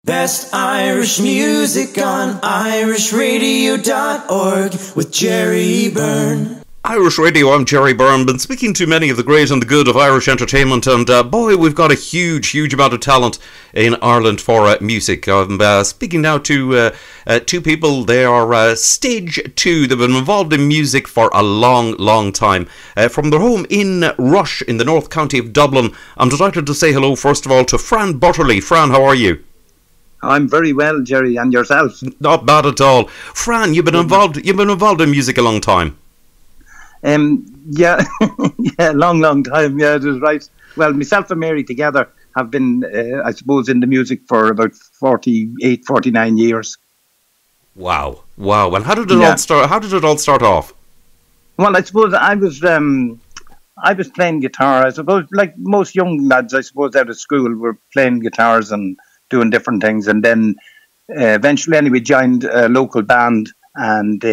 Best Irish music on irishradio.org with Jerry Byrne. Irish Radio, I'm Jerry Byrne. Been speaking to many of the great and the good of Irish entertainment, and boy, we've got a huge amount of talent in Ireland for music. I'm speaking now to two people. They are Stage 2. They've been involved in music for a long time. From their home in Rush in the North County of Dublin, I'm delighted to say hello, first of all, to Fran Butterly. Fran, how are you? I'm very well, Jerry, and yourself? Not bad at all. Fran, you've been involved in music a long time. Yeah, long time. Yeah, it is right. Well, myself and Mary together have been, I suppose, in the music for about 48, 49 years. Wow. And how did it all start? How did it all start off? Well, I suppose I was playing guitar. I suppose, like most young lads, I suppose, out of school, were playing guitars and doing different things, and then eventually, anyway, joined a local band, and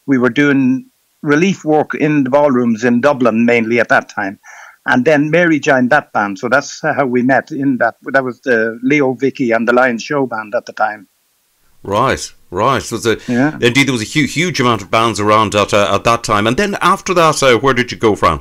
we were doing relief work in the ballrooms in Dublin mainly at that time. And then Mary joined that band, so that's how we met. In that was the Leo, Vicky, and the Lions Show band at the time. Right. So indeed, there was a huge amount of bands around at that time. And then after that, where did you go, Fran?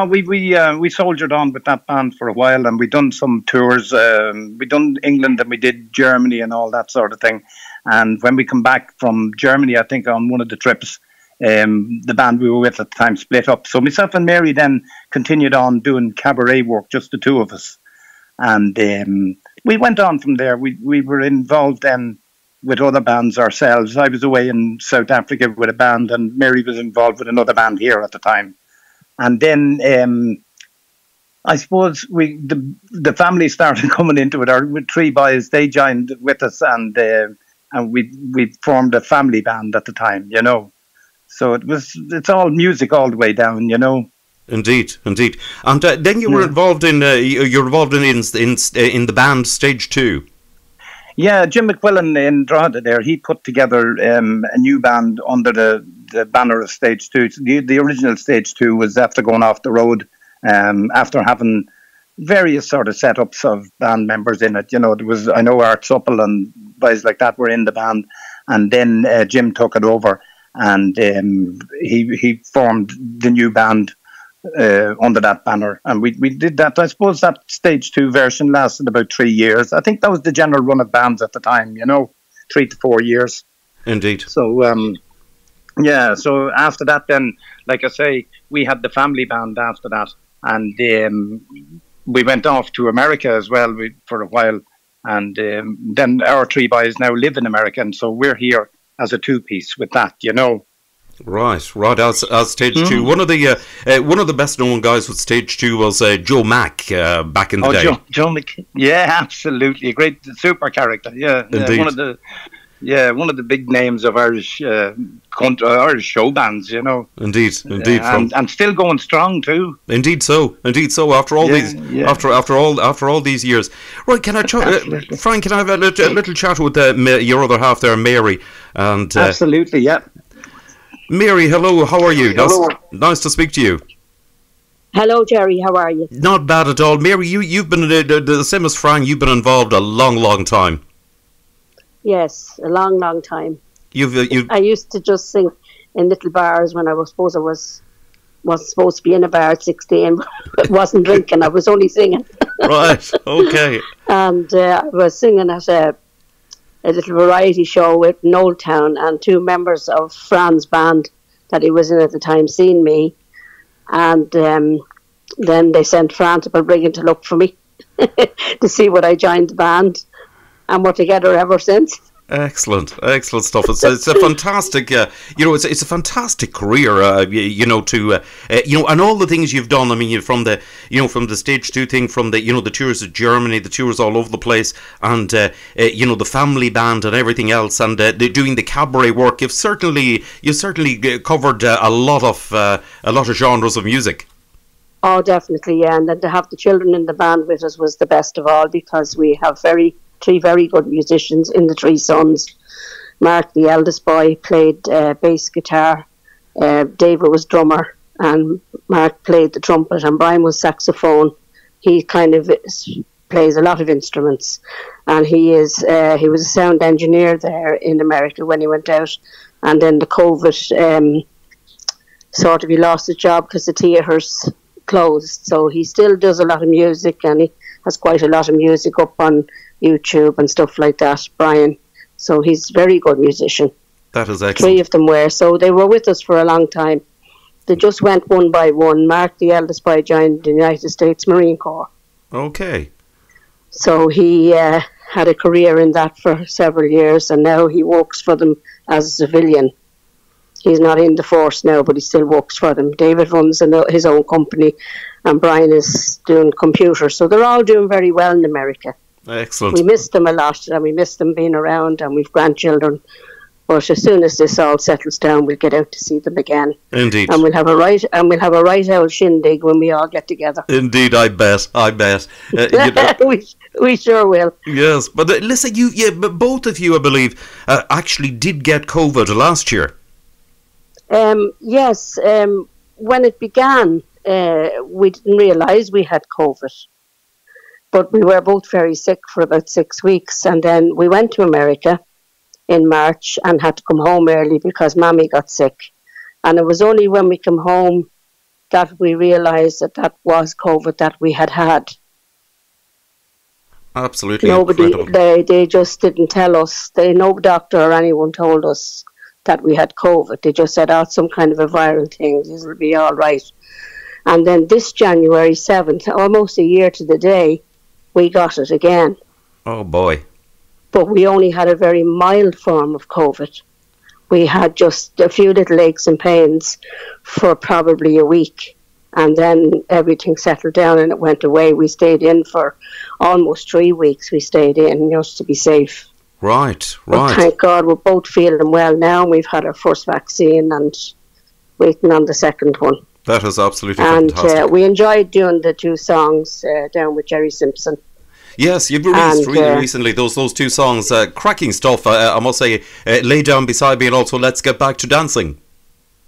We soldiered on with that band for a while, and we done some tours. We done England, and we did Germany and all that sort of thing. And when we come back from Germany, I think on one of the trips, the band we were with at the time split up. So myself and Mary then continued on doing cabaret work, just the two of us. And we went on from there. We were involved then with other bands ourselves. I was away in South Africa with a band, and Mary was involved with another band here at the time. And then I suppose the family started coming into it. With three boys, they joined with us, and we formed a family band at the time, you know. So it's all music all the way down, you know. Indeed. And then you were involved in the band Stage 2. Yeah, Jim McQuillan in Drogheda there, he put together a new band under the banner of Stage 2. The original Stage 2 was after going off the road, after having various sort of setups of band members in it. You know, there was, I know Art Supple and guys like that were in the band, and then Jim took it over, and he formed the new band under that banner, and we did that. I suppose that Stage 2 version lasted about 3 years. I think that was the general run of bands at the time, you know, 3 to 4 years. Indeed. So so after that, then, like I say, we had the family band after that, and we went off to America as well for a while, and then our three boys now live in America, and so we're here as a two-piece with that, you know. Right. As Stage 2, one of the best known guys with Stage 2 was Joe Mack back in the day. Joe Mack, yeah, absolutely, a great super character. Yeah, indeed. One of the big names of Irish Irish show bands, you know. Indeed, and still going strong too. Indeed so. After all after all these years, right? Can I, Frank? Can I have a little chat with your other half there, Mary? And absolutely, yeah. Mary, hello. How are you? Hello. Nice to speak to you. Hello, Jerry. How are you? Not bad at all, Mary. You've been the same as Frank. You've been involved a long time. Yes, a long time. I used to just sing in little bars when I was supposed to be in a bar at 16. But wasn't drinking. I was only singing. Right. Okay. And I was singing at a little variety show in Old Town, and two members of Fran's band that he was in at the time seen me, and then they sent Fran to Balbriggan to look for me to see would I join the band, and we're together ever since. Excellent stuff. It's a fantastic, it's a fantastic career, and all the things you've done. I mean, from the Stage 2 thing, from the tours to Germany, the tours all over the place, and the family band and everything else, and doing the cabaret work. You've certainly covered a lot of genres of music. Oh, definitely, yeah. And then to have the children in the band with us was the best of all, because we have three very good musicians in the three sons. Mark, the eldest boy, played bass guitar. David was drummer, and Mark played the trumpet, and Brian was saxophone. He kind of plays a lot of instruments, and he was a sound engineer there in America when he went out, and then the COVID sort of he lost his job because the theatres closed. So he still does a lot of music, and he has quite a lot of music up on YouTube and stuff like that, Brian. So he's a very good musician. That is excellent. 3 of them were. So they were with us for a long time. They just went one by one. Mark, the eldest boy, joined the United States Marine Corps. Okay. So he had a career in that for several years, and now he works for them as a civilian. He's not in the force now, but he still works for them. David runs his own company, and Brian is doing computers. So they're all doing very well in America. Excellent. We miss them a lot, and we miss them being around, and we've grandchildren. But as soon as this all settles down, we'll get out to see them again. Indeed. And we'll have a right old shindig when we all get together. Indeed, I bet. We sure will. Yes, but listen, but both of you, I believe, actually did get COVID last year. Yes. When it began, we didn't realise we had COVID. But we were both very sick for about 6 weeks. And then we went to America in March and had to come home early because Mammy got sick. And it was only when we came home that we realised that was COVID that we had. Absolutely. Nobody, they just didn't tell us. No doctor or anyone told us that we had COVID. They just said, it's some kind of a viral thing. This will be all right. And then this January 7th, almost a year to the day, we got it again. Oh, boy. But we only had a very mild form of COVID. We had just a few little aches and pains for probably a week. And then everything settled down and it went away. We stayed in for almost 3 weeks. We stayed in just to be safe. Right. But thank God we're both feeling well now. We've had our first vaccine and waiting on the second one. That is absolutely fantastic. And we enjoyed doing the 2 songs down with Jerry Simpson. Yes, you've released really recently those 2 songs. Cracking stuff, I must say. Lay Down Beside Me and also Let's Get Back to Dancing.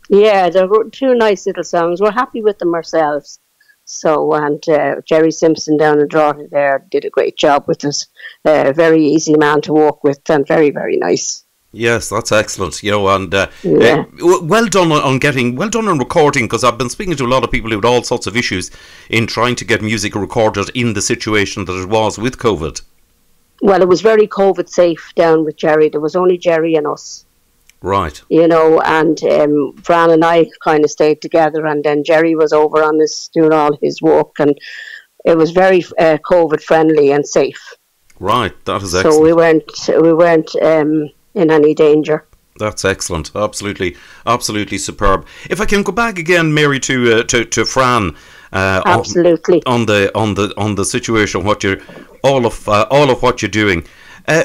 Yeah, they were 2 nice little songs. We're happy with them ourselves. So, and Jerry Simpson down in Drogheda there did a great job with us. Very easy man to work with and very, very nice. Yes, that's excellent. And well done on recording, because I've been speaking to a lot of people who had all sorts of issues in trying to get music recorded in the situation that it was with COVID. Well, it was very COVID safe down with Jerry. There was only Jerry and us. Right. And Fran and I kind of stayed together, and then Jerry was over on doing all his work, and it was very COVID friendly and safe. Right, that is excellent. So we weren't in any danger. That's excellent. Absolutely superb. If I can go back again, Mary, to Fran. Absolutely. On the situation, all of what you're doing.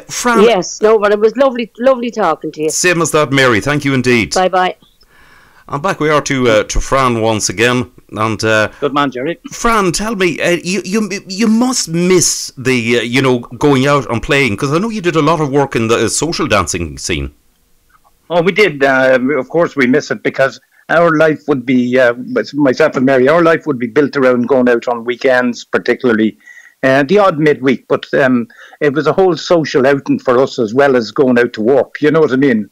Fran. Yes, no, but it was lovely talking to you. Same as that, Mary. Thank you indeed. Bye bye. And back we are to Fran once again. And good man, Jerry. Fran, tell me, you must miss the going out and playing, because I know you did a lot of work in the social dancing scene. Oh, we did. Of course, we miss it, because our life would be myself and Mary. Our life would be built around going out on weekends, particularly. The odd midweek, but it was a whole social outing for us as well as going out to walk. You know what I mean?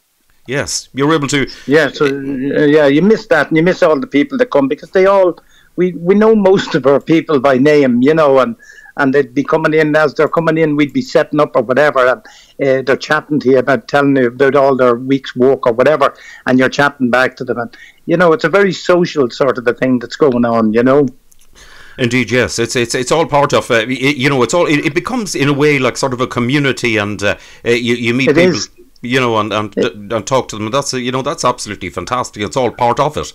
Yes, you're able to. Yeah, so you miss that, and you miss all the people that come, because we know most of our people by name, and they'd be coming in. As they're coming in, we'd be setting up or whatever, and they're chatting to you about, telling you about all their week's work or whatever, and you're chatting back to them, and it's a very social sort of a thing that's going on, Indeed, yes. It's all part of it becomes in a way like sort of a community, and you meet people, and talk to them. And that's absolutely fantastic. It's all part of it.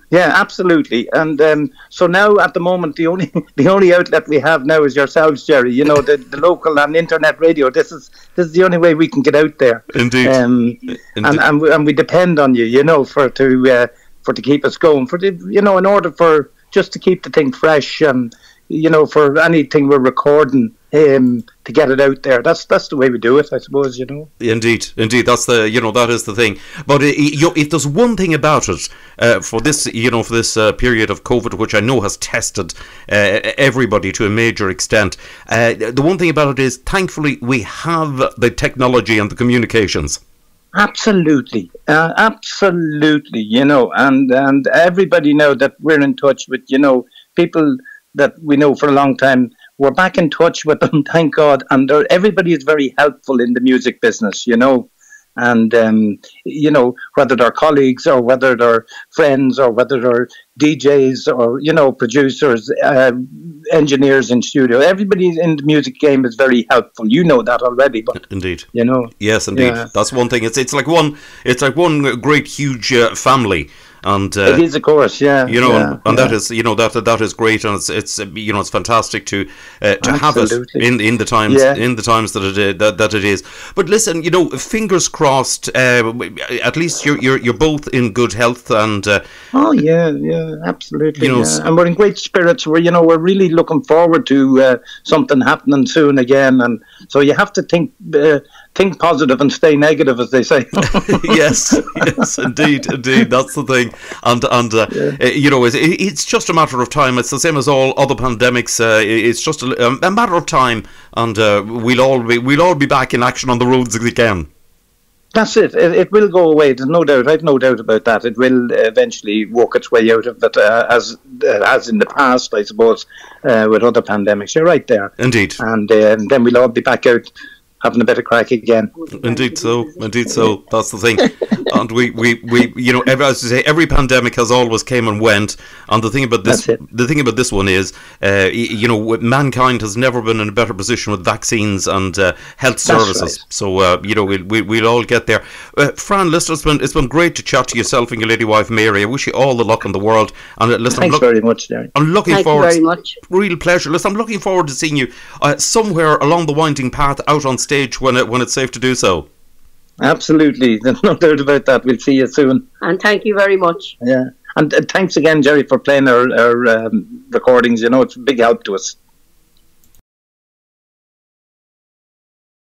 Yeah, absolutely. And so now at the moment, the only outlet we have now is yourselves, Jerry. The local and internet radio. This is the only way we can get out there. Indeed. And we depend on you, for to keep us going, in order for just to keep the thing fresh, and for anything we're recording, to get it out there. That's the way we do it, I suppose. Indeed. That's that is the thing. But if there's one thing about it for this, for this period of COVID, which I know has tested everybody to a major extent, the one thing about it is, thankfully, we have the technology and the communications. Absolutely, absolutely. And everybody know that we're in touch with people that we know for a long time. We're back in touch with them, thank God, and everybody is very helpful in the music business, and whether they're colleagues or whether they're friends or whether they're DJs or producers, engineers in studio. Everybody in the music game is very helpful. You know that already, but indeed, yes, indeed, that's one thing. It's like one great huge family. And it is, of course, and that is, that is great, and it's fantastic to have it in the times that it is. But listen, fingers crossed. At least you're both in good health, and absolutely. And we're in great spirits. We're really looking forward to something happening soon again, and so you have to think positive and stay negative, as they say. yes, indeed, that's the thing. And it's just a matter of time. It's the same as all other pandemics. It's just a matter of time, and we'll all be back in action on the roads again. That's it. It will go away. There's no doubt. I've no doubt about that. It will eventually work its way out of it, as in the past, I suppose, with other pandemics. You're right there. Indeed. And then we'll all be back out having a bit of crack again. Indeed so. That's the thing. And we as you say, every pandemic has always came and went. And the thing about this one is, mankind has never been in a better position with vaccines and health services. Right. So we'll all get there. Fran, listen, it's been great to chat to yourself and your lady wife Mary. I wish you all the luck in the world. And listen, thanks very much, Derek. I'm looking forward. Thank you very much. Real pleasure. Listen, I'm looking forward to seeing you somewhere along the winding path out on stage when it's safe to do so. Absolutely, there's no doubt about that. We'll see you soon. And thank you very much. Yeah, and thanks again, Jerry, for playing our recordings. It's a big help to us.